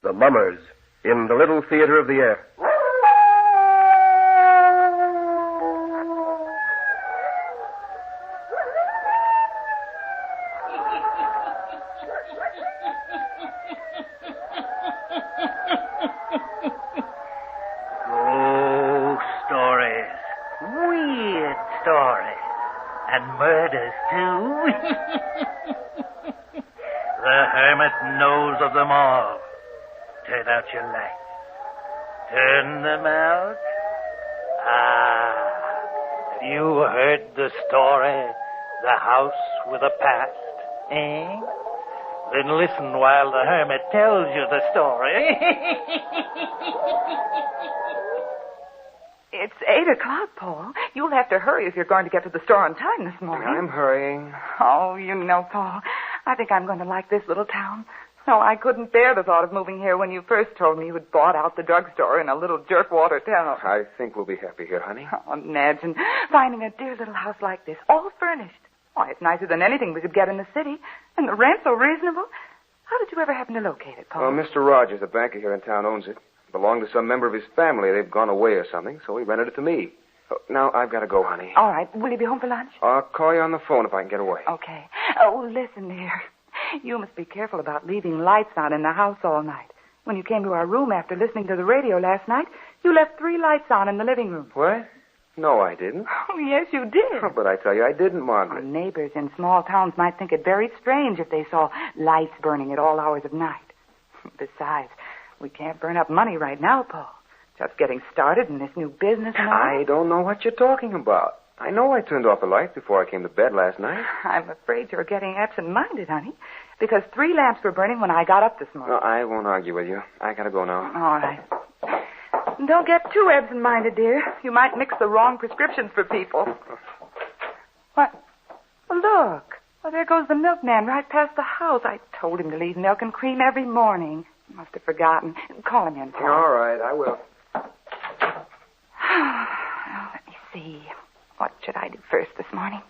The Mummers in the Little Theater of the Air. And murders, too. The hermit knows of them all. Turn out your lights. Turn them out. Have you heard the story? The house with a past, eh? Then listen while the hermit tells you the story. It's 8:00, Paul. You'll have to hurry if you're going to get to the store on time this morning. I'm hurrying. Oh, you know, Paul, I think I'm going to like this little town. Oh, I couldn't bear the thought of moving here when you first told me you had bought out the drugstore in a little jerkwater town. I think we'll be happy here, honey. Oh, imagine finding a dear little house like this, all furnished. Why, it's nicer than anything we could get in the city. And the rent's so reasonable. How did you ever happen to locate it, Paul? Well, Mr. Rogers, the banker here in town, owns it. Belonged to some member of his family. They've gone away or something, so he rented it to me. Oh, now, I've got to go, honey. All right. Will you be home for lunch? I'll call you on the phone if I can get away. Okay. Oh, listen, dear. You must be careful about leaving lights on in the house all night. When you came to our room after listening to the radio last night, you left 3 lights on in the living room. What? No, I didn't. Oh, yes, you did. Oh, but I tell you, I didn't, Margaret. Our neighbors in small towns might think it very strange if they saw lights burning at all hours of night. Besides, we can't burn up money right now, Paul. Just getting started in this new business and all. I don't know what you're talking about. I know I turned off the lights before I came to bed last night. I'm afraid you're getting absent-minded, honey, because 3 lamps were burning when I got up this morning. No, I won't argue with you. I gotta go now. All right. Don't get too absent-minded, dear. You might mix the wrong prescriptions for people. What? Well, look. Well, there goes the milkman right past the house. I told him to leave milk and cream every morning. Must have forgotten. Call him in, Paul. All right, I will. Now, let me see. What should I do first this morning?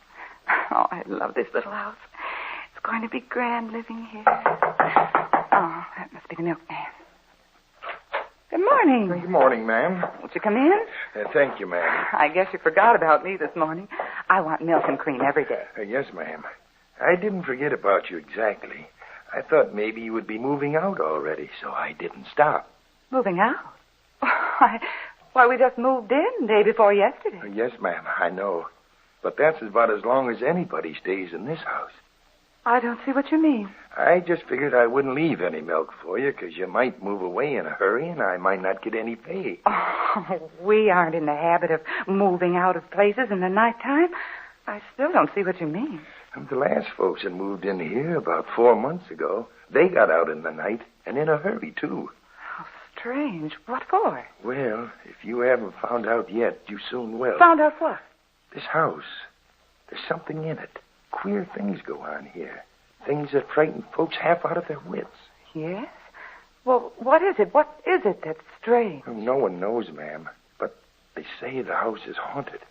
Oh, I love this little house. It's going to be grand living here. Oh, that must be the milkman. Good morning. Good morning, ma'am. Won't you come in? Thank you, ma'am. I guess you forgot about me this morning. I want milk and cream every day. Yes, ma'am. I didn't forget about you exactly. I thought maybe you would be moving out already, so I didn't stop. Moving out? Why, we just moved in day before yesterday. Yes, ma'am, I know. But that's about as long as anybody stays in this house. I don't see what you mean. I just figured I wouldn't leave any milk for you, because you might move away in a hurry, and I might not get any pay. Oh, we aren't in the habit of moving out of places in the nighttime. I still don't see what you mean. And the last folks that moved in here about 4 months ago, they got out in the night, and in a hurry, too. How strange. What for? Well, if you haven't found out yet, you soon will. Found out what? This house, there's something in it. Queer things go on here. Things that frighten folks half out of their wits. Yes? Well, what is it? What is it that's strange? Well, no one knows, ma'am, but they say the house is haunted.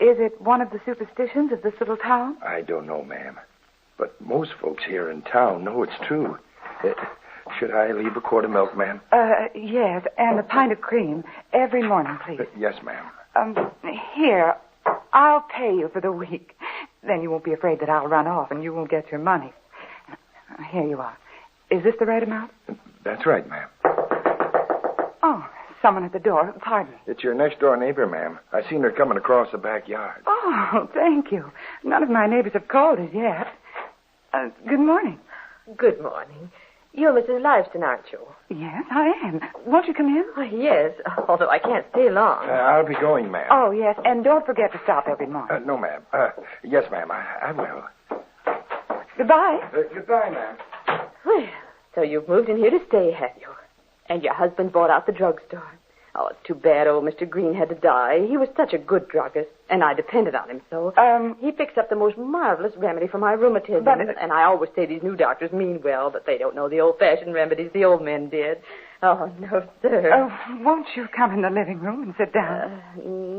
Is it one of the superstitions of this little town? I don't know, ma'am, but most folks here in town know it's true. Should I leave a quart of milk, ma'am? Yes, and a pint of cream every morning, please. Yes, ma'am. Here, I'll pay you for the week. Then you won't be afraid that I'll run off and you won't get your money. Here you are. Is this the right amount? That's right, ma'am. Oh, someone at the door. Pardon me. It's your next-door neighbor, ma'am. I seen her coming across the backyard. Oh, thank you. None of my neighbors have called as yet. Good morning. Good morning. You're Mrs. Liveston, aren't you? Yes, I am. Won't you come in? Oh, yes, although I can't stay long. I'll be going, ma'am. Oh, yes, and don't forget to stop every morning. No, ma'am. Yes, ma'am, I will. Goodbye. Goodbye, ma'am. Well, so you've moved in here to stay, have you? And your husband bought out the drugstore. Oh, it's too bad old Mr. Green had to die. He was such a good druggist, and I depended on him so. He picks up the most marvelous remedy for my rheumatism. And I always say these new doctors mean well, but they don't know the old-fashioned remedies the old men did. Oh, no, sir. Oh, won't you come in the living room and sit down?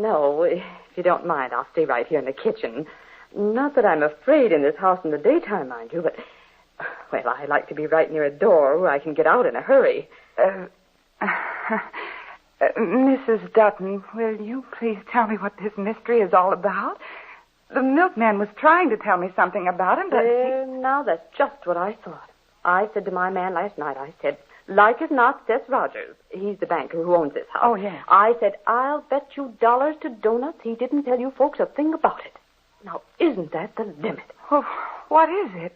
No, if you don't mind, I'll stay right here in the kitchen. Not that I'm afraid in this house in the daytime, mind you, but Well, I like to be right near a door where I can get out in a hurry. Mrs. Dutton, will you please tell me what this mystery is all about? The milkman was trying to tell me something about him, but... Now, that's just what I thought. I said to my man last night, I said, like as not, Seth Rogers. He's the banker who owns this house. Oh, yeah. I said, I'll bet you dollars to donuts he didn't tell you folks a thing about it. Now, isn't that the limit? Oh, what is it?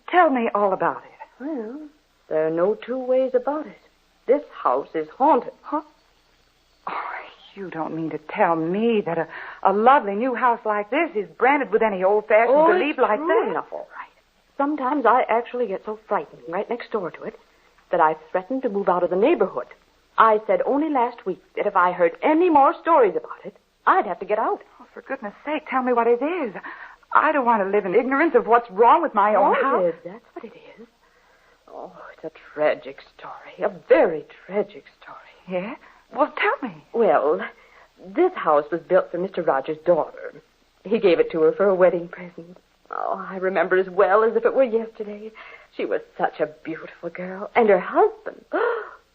Tell me all about it. Well, there are no two ways about it. This house is haunted. Huh? Oh, you don't mean to tell me that a lovely new house like this is branded with any old-fashioned belief like that? Enough, all right. Sometimes I actually get so frightened right next door to it that I threatened to move out of the neighborhood. I said only last week that if I heard any more stories about it, I'd have to get out. Oh, for goodness sake, tell me what it is. I don't want to live in ignorance of what's wrong with my own house. Yes, that's what it is. Oh, it's a tragic story. A very tragic story. Yeah? Well, tell me. Well, this house was built for Mr. Rogers' daughter. He gave it to her for a wedding present. Oh, I remember as well as if it were yesterday. She was such a beautiful girl. And her husband,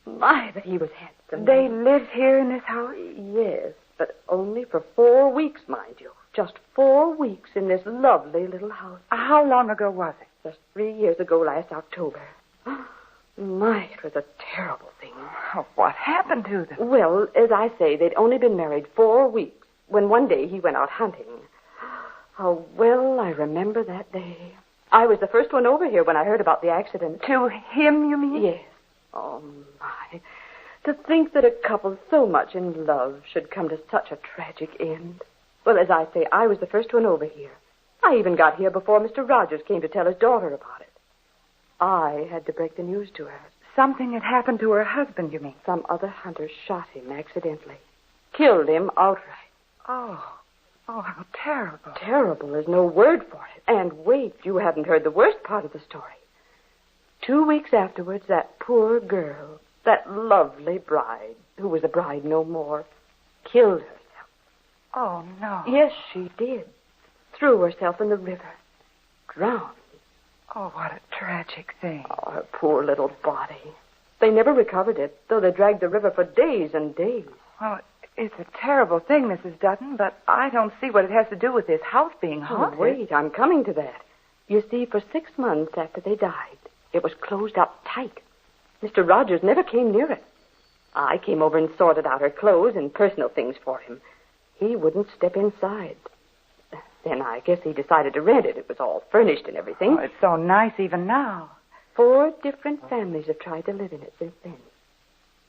my, but he was handsome. They lived here in this house? Yes, but only for 4 weeks, mind you. Just 4 weeks in this lovely little house. How long ago was it? Just 3 years ago last October. My, it was a terrible thing. Oh, what happened to them? Well, as I say, they'd only been married 4 weeks when one day he went out hunting. How well I remember that day. I was the first one over here when I heard about the accident. To him, you mean? Yes. Oh, my. To think that a couple so much in love should come to such a tragic end. Well, as I say, I was the first one over here. I even got here before Mr. Rogers came to tell his daughter about it. I had to break the news to her. Something had happened to her husband, you mean? Some other hunter shot him accidentally. Killed him outright. Oh, how terrible. Terrible is no word for it. And wait, you haven't heard the worst part of the story. 2 weeks afterwards, that poor girl, that lovely bride, who was a bride no more, killed herself. Oh, no. Yes, she did. Threw herself in the river. Drowned. Oh, what a tragic thing. Oh, her poor little body. They never recovered it, though they dragged the river for days and days. Well, it's a terrible thing, Mrs. Dutton, but I don't see what it has to do with this house being haunted. Oh, wait, I'm coming to that. You see, for 6 months after they died, it was closed up tight. Mr. Rogers never came near it. I came over and sorted out her clothes and personal things for him. He wouldn't step inside. Then I guess he decided to rent it. It was all furnished and everything. Oh, it's so nice even now. 4 different families have tried to live in it since then.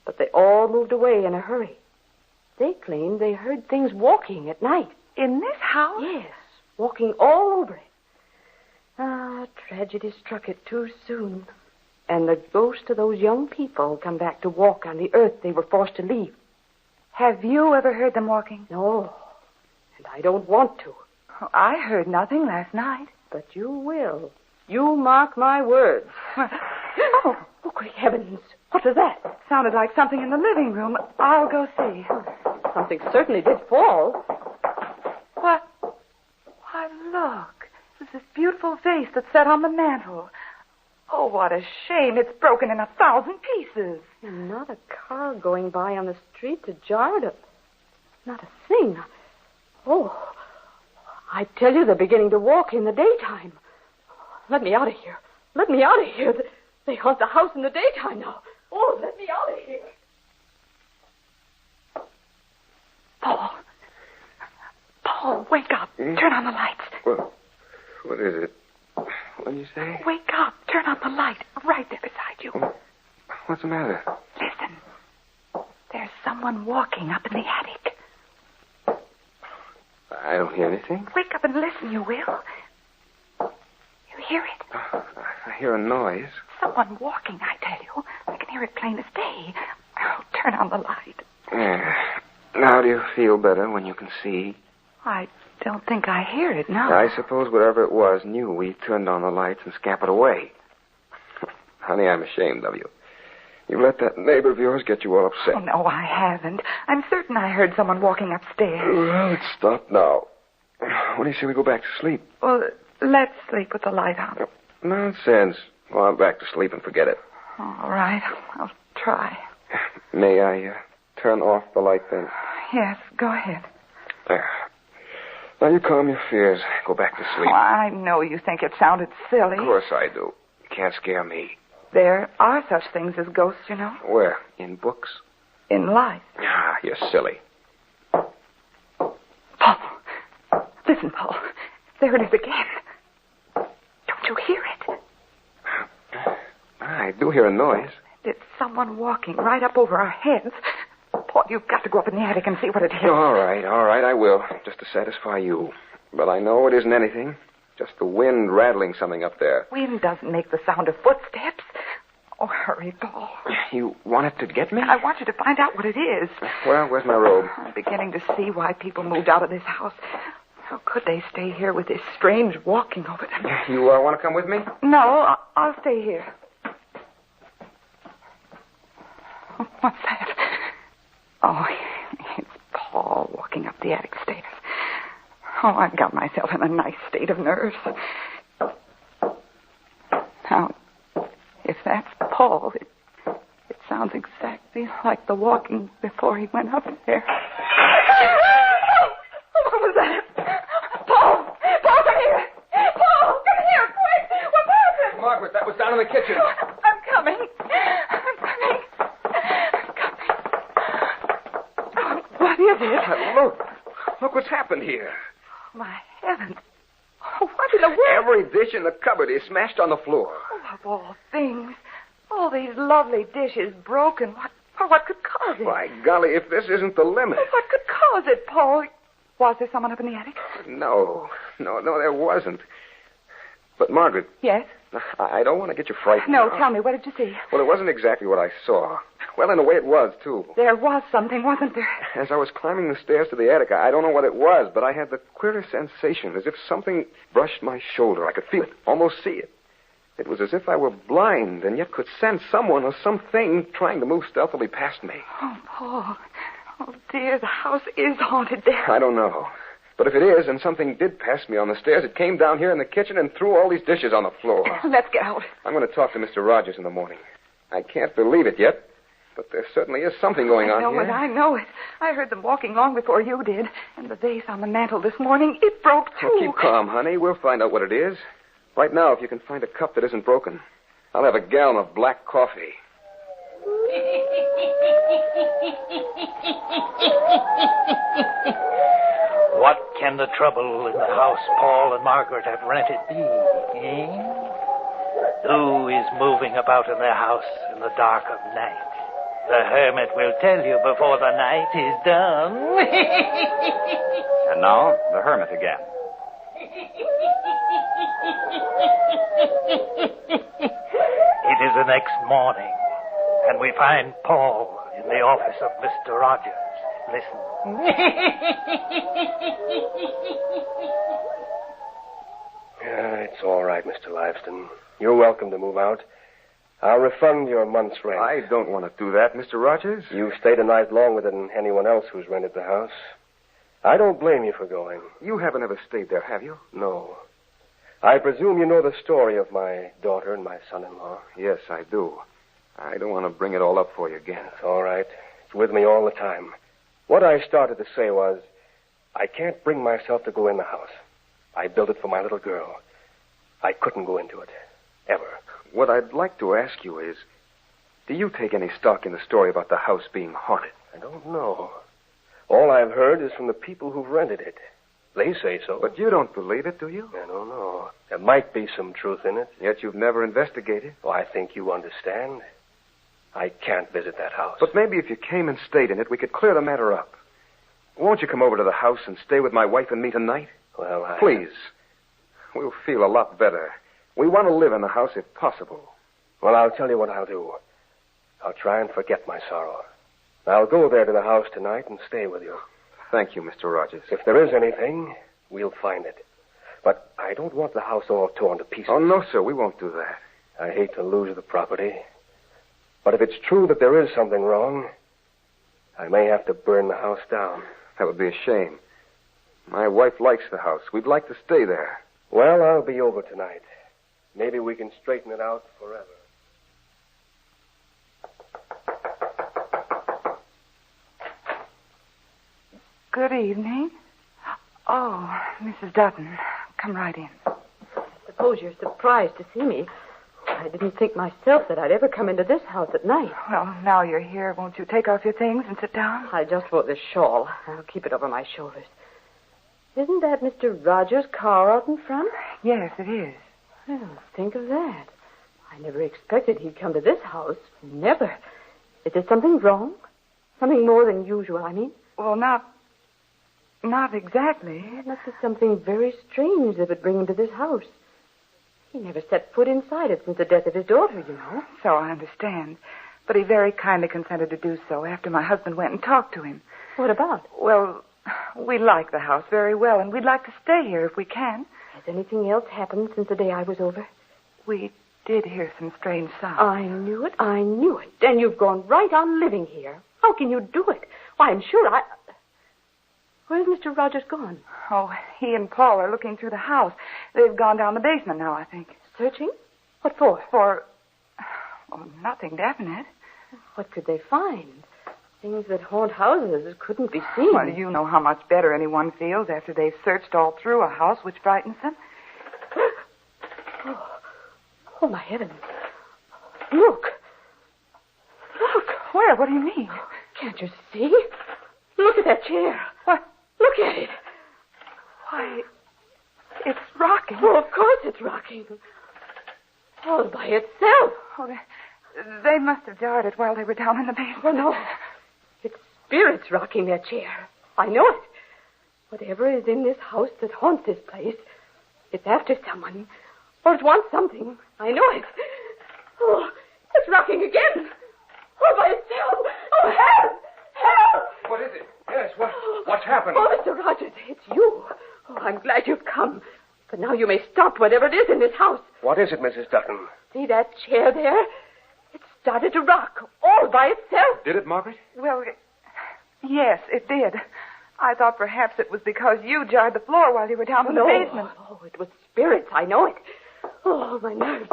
But they all moved away in a hurry. They claimed they heard things walking at night. In this house? Yes, walking all over it. Tragedy struck it too soon. And the ghosts of those young people come back to walk on the earth they were forced to leave. Have you ever heard them walking? No, and I don't want to. Oh, I heard nothing last night. But you will. You mark my words. Oh, great heavens. What was that? It sounded like something in the living room. I'll go see. Something certainly did fall. What? Why, look. It's this beautiful vase that's set on the mantel. Oh, what a shame. It's broken in 1,000 pieces. And not a car going by on the street to jar it up. Not a thing. Oh, I tell you, they're beginning to walk in the daytime. Let me out of here. Let me out of here. They haunt the house in the daytime now. Oh, let me out of here. Paul, wake up. Turn on the lights. Well, what is it? What did you say? Wake up. Turn on the light. Right there beside you. What's the matter? Listen. There's someone walking up in the attic. I don't hear anything. Wake up and listen, you will. You hear it? I hear a noise. Someone walking, I tell you. I can hear it plain as day. Oh, turn on the light. Yeah. Now do you feel better when you can see? I don't think I hear it now. I suppose whatever it was knew we turned on the lights and scampered away. Honey, I'm ashamed of you. You let that neighbor of yours get you all upset. Oh, no, I haven't. I'm certain I heard someone walking upstairs. Well, it's stopped now. What do you say we go back to sleep? Well, let's sleep with the light on. Nonsense. Go on back to sleep and forget it. All right. I'll try. May I turn off the light then? Yes, go ahead. There. Now you calm your fears. Go back to sleep. Oh, I know you think it sounded silly. Of course I do. You can't scare me. There are such things as ghosts, you know. Where? In books? In life. Ah, you're silly. Paul. Listen, Paul. There it is again. Don't you hear it? I do hear a noise. It's someone walking right up over our heads. Paul, you've got to go up in the attic and see what it is. All right, I will. Just to satisfy you. But I know it isn't anything. Just the wind rattling something up there. Wind doesn't make the sound of footsteps. Oh, hurry, Paul. You wanted to get me? I want you to find out what it is. Well, where's my robe? I'm beginning to see why people moved out of this house. How could they stay here with this strange walking over them? You want to come with me? No, I'll stay here. What's that? Oh, it's Paul walking up the attic stairs. Oh, I've got myself in a nice state of nerves. Now, if that's Paul, it sounds exactly like the walking before he went up there. What was that? Paul! Paul, come here! Paul, come here, quick! What happened? Margaret, that was down in the kitchen. I'm coming. What is it? Look what's happened here. My heavens. Oh, what in the world? Every dish in the cupboard is smashed on the floor. Oh, of all things. All these lovely dishes broken. What could cause it? By golly, if this isn't the limit. What could cause it, Paul? Was there someone up in the attic? No, there wasn't. But, Margaret. Yes? I don't want to get you frightened. No, tell me, what did you see? Well, it wasn't exactly what I saw. Well, in a way it was, too. There was something, wasn't there? As I was climbing the stairs to the attic, I don't know what it was, but I had the queerest sensation, as if something brushed my shoulder. I could feel it, almost see it. It was as if I were blind and yet could sense someone or something trying to move stealthily past me. Oh, Paul. Oh, dear, the house is haunted there. I don't know. But if it is, and something did pass me on the stairs, it came down here in the kitchen and threw all these dishes on the floor. Let's get out. I'm going to talk to Mr. Rogers in the morning. I can't believe it yet, but there certainly is something going on here. I know it. I heard them walking long before you did. And the vase on the mantel this morning, it broke too. Well, keep calm, honey. We'll find out what it is. Right now, if you can find a cup that isn't broken, I'll have a gallon of black coffee. What can the trouble in the house Paul and Margaret have rented be, eh? Who is moving about in their house in the dark of night? The hermit will tell you before the night is done. And now, the hermit again. It is the next morning, and we find Paul in the office of Mr. Rogers. Listen. It's all right, Mr. Liveston. You're welcome to move out. I'll refund your month's rent. I don't want to do that, Mr. Rogers. You've stayed a night longer than anyone else who's rented the house. I don't blame you for going. You haven't ever stayed there, have you? No. I presume you know the story of my daughter and my son-in-law. Yes, I do. I don't want to bring it all up for you again. It's all right. It's with me all the time. What I started to say was, I can't bring myself to go in the house. I built it for my little girl. I couldn't go into it. Ever. What I'd like to ask you is, do you take any stock in the story about the house being haunted? I don't know. All I've heard is from the people who've rented it. They say so. But you don't believe it, do you? I don't know. There might be some truth in it. Yet you've never investigated. Oh, I think you understand. I can't visit that house. But maybe if you came and stayed in it, we could clear the matter up. Won't you come over to the house and stay with my wife and me tonight? Well, Please. We'll feel a lot better. We want to live in the house if possible. Well, I'll tell you what I'll do. I'll try and forget my sorrow. I'll go there to the house tonight and stay with you. Thank you, Mr. Rogers. If there is anything, we'll find it. But I don't want the house all torn to pieces. Oh, no, sir. We won't do that. I hate to lose the property. But if it's true that there is something wrong, I may have to burn the house down. That would be a shame. My wife likes the house. We'd like to stay there. Well, I'll be over tonight. Maybe we can straighten it out forever. Good evening. Oh, Mrs. Dutton. Come right in. Suppose you're surprised to see me. I didn't think myself that I'd ever come into this house at night. Well, now you're here, won't you take off your things and sit down? I just brought this shawl. I'll keep it over my shoulders. Isn't that Mr. Rogers' car out in front? Yes, it is. Well, think of that. I never expected he'd come to this house. Never. Is there something wrong? Something more than usual, I mean? Well, not exactly. It must be something very strange that would bring him to this house. He never set foot inside it since the death of his daughter, you know. So I understand. But he very kindly consented to do so after my husband went and talked to him. What about? Well, we like the house very well, and we'd like to stay here if we can. Has anything else happened since the day I was over? We did hear some strange sounds. I knew it. And you've gone right on living here. How can you do it? Why, I'm sure Where's Mr. Rogers gone? Oh, he and Paul are looking through the house. They've gone down the basement now, I think. Searching? What for? Well, nothing definite. What could they find? Things that haunt houses couldn't be seen. Well, you know how much better anyone feels after they've searched all through a house which frightens them. Oh, my heavens. Look. Where? What do you mean? Can't you see? Look at that chair. What? Look at it. Why, it's rocking. Oh, of course it's rocking. All by itself. Oh, they must have jarred it while they were down in the basement. Oh, no. It's spirits rocking that chair. I know it. Whatever is in this house that haunts this place, it's after someone. Or it wants something. I know it. Oh, it's rocking again. All by itself. Oh, help! Help! What is it? Yes, what's happened? Oh, Mr. Rogers, it's you. Oh, I'm glad you've come. But now you may stop whatever it is in this house. What is it, Mrs. Dutton? See that chair there? It started to rock all by itself. Did it, Margaret? Well, yes, it did. I thought perhaps it was because you jarred the floor while you were down in the basement. Oh, it was spirits. I know it. Oh, my nerves.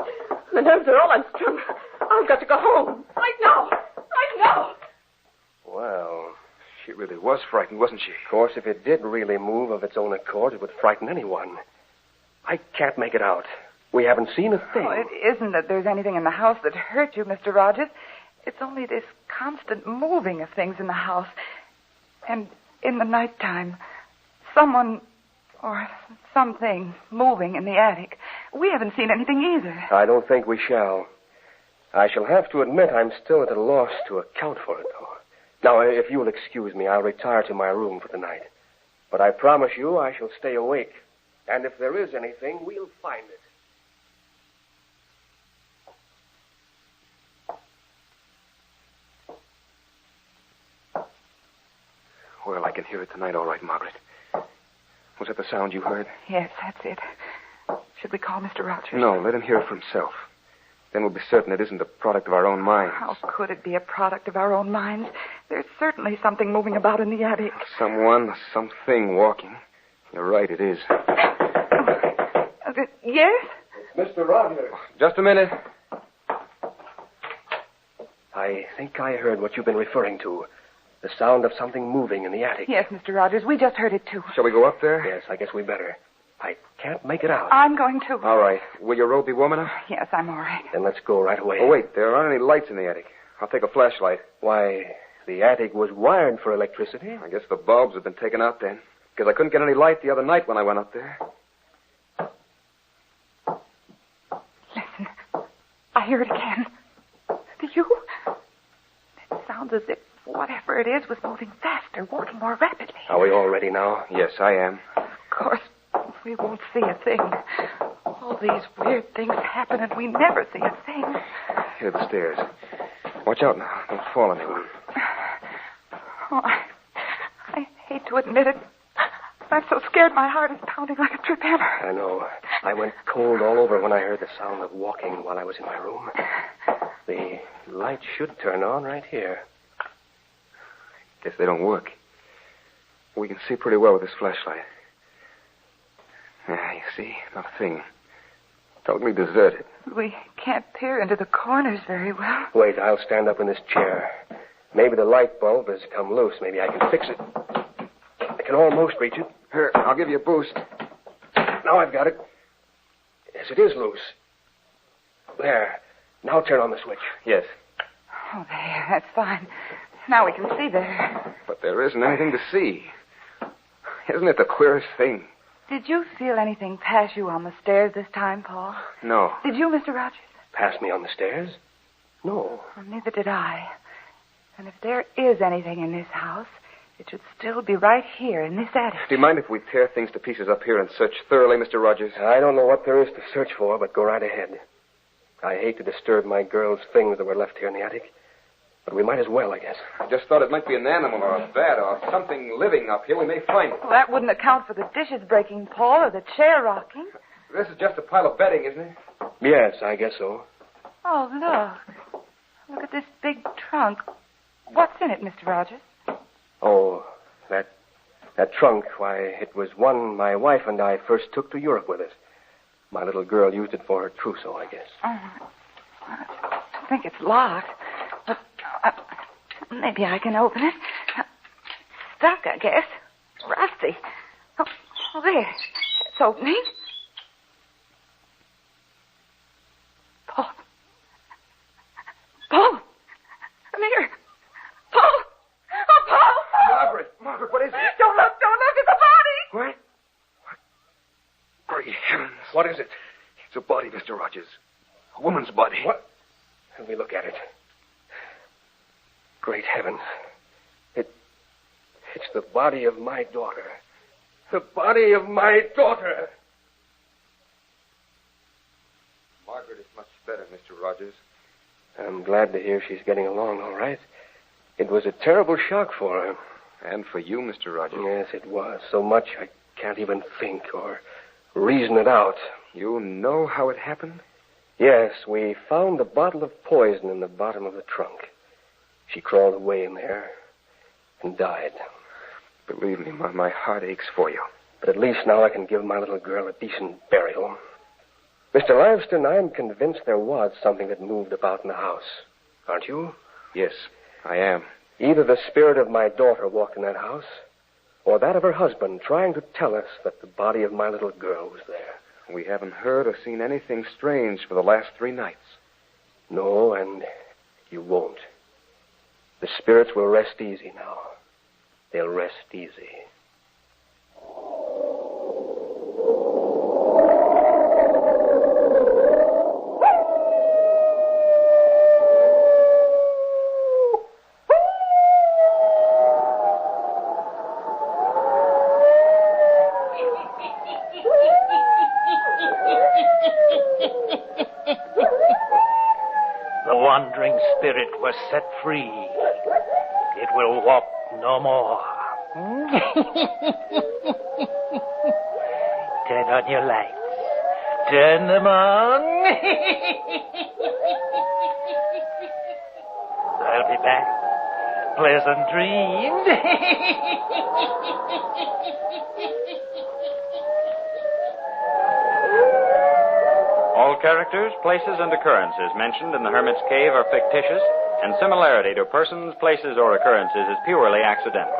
My nerves are all unstrung. I've got to go home. Right now. Right now. Well, she really was frightened, wasn't she? of course, if it did really move of its own accord, it would frighten anyone. I can't make it out. We haven't seen a thing. Oh, it isn't that there's anything in the house that hurt you, Mr. Rogers. It's only this constant moving of things in the house. And in the nighttime, someone or something moving in the attic. We haven't seen anything either. I don't think we shall. I shall have to admit I'm still at a loss to account for it, though. Now, if you'll excuse me, I'll retire to my room for the night. But I promise you I shall stay awake. And if there is anything, we'll find it. Well, I can hear it tonight, all right, Margaret. Was that the sound you heard? Yes, that's it. Should we call Mr. Rogers? No, let him hear it for himself. Then we'll be certain it isn't a product of our own minds. How could it be a product of our own minds? There's certainly something moving about in the attic. Someone, something walking. You're right, it is. Yes? Mr. Rogers. Just a minute. I think I heard what you've been referring to. The sound of something moving in the attic. Yes, Mr. Rogers, we just heard it too. Shall we go up there? Yes, I guess we better. I can't make it out. I'm going to. All right. Will your robe be warm enough? Yes, I'm all right. Then let's go right away. Oh, wait. There aren't any lights in the attic. I'll take a flashlight. Why, the attic was wired for electricity. I guess the bulbs have been taken out then. Because I couldn't get any light the other night when I went up there. Listen. I hear it again. Do you? It sounds as if whatever it is was moving faster, walking more rapidly. Are we all ready now? Yes, I am. Of course, we won't see a thing. All these weird things happen and we never see a thing. Here, the stairs. Watch out now. Don't fall on anyone. Oh, I hate to admit it. I'm so scared my heart is pounding like a trip hammer. I know. I went cold all over when I heard the sound of walking while I was in my room. The light should turn on right here. Guess they don't work. We can see pretty well with this flashlight. Yeah, you see, not a thing. Totally deserted. We can't peer into the corners very well. Wait, I'll stand up in this chair. Maybe the light bulb has come loose. Maybe I can fix it. I can almost reach it. Here, I'll give you a boost. Now I've got it. Yes, it is loose. There. Now turn on the switch. Yes. Oh, there. That's fine. Now we can see there. But there isn't anything to see. Isn't it the queerest thing? Did you feel anything pass you on the stairs this time, Paul? No. Did you, Mr. Rogers? Pass me on the stairs? No. Well, neither did I. And if there is anything in this house, it should still be right here in this attic. Do you mind if we tear things to pieces up here and search thoroughly, Mr. Rogers? I don't know what there is to search for, but go right ahead. I hate to disturb my girl's things that were left here in the attic. But we might as well, I guess. I just thought it might be an animal or a bat or something living up here. We may find it. Well, that wouldn't account for the dishes breaking, Paul, or the chair rocking. This is just a pile of bedding, isn't it? Yes, I guess so. Oh, look. Look at this big trunk. What's in it, Mr. Rogers? Oh, that trunk, why, it was one my wife and I first took to Europe with us. My little girl used it for her trousseau, I guess. Oh, I think it's locked. But maybe I can open it. Stuck, I guess. Rusty. Oh, there. It's opening. Paul. Paul. Come here. Paul. Oh, Paul. Margaret, what is it? Don't look. It's a body. What? Great heavens. What is it? It's a body, Mr. Rogers. A woman's body. What? Let me look at it. Great heavens. It's the body of my daughter. The body of my daughter. Margaret is much better, Mr. Rogers. I'm glad to hear she's getting along all right. It was a terrible shock for her. And for you, Mr. Rogers. Yes, it was. So much I can't even think or reason it out. You know how it happened? Yes, we found a bottle of poison in the bottom of the trunk. She crawled away in there and died. Believe me, my heart aches for you. But at least now I can give my little girl a decent burial. Mr. Liveston, I'm convinced there was something that moved about in the house. Aren't you? Yes, I am. Either the spirit of my daughter walked in that house, or that of her husband trying to tell us that the body of my little girl was there. We haven't heard or seen anything strange for the last 3 nights. No, and you won't. The spirits will rest easy now. They'll rest easy. The wandering spirit was set free. It will walk no more. Turn on your lights. Turn them on. I'll be back. Pleasant dreams. All characters, places, and occurrences mentioned in the Hermit's Cave are fictitious, and similarity to persons, places, or occurrences is purely accidental.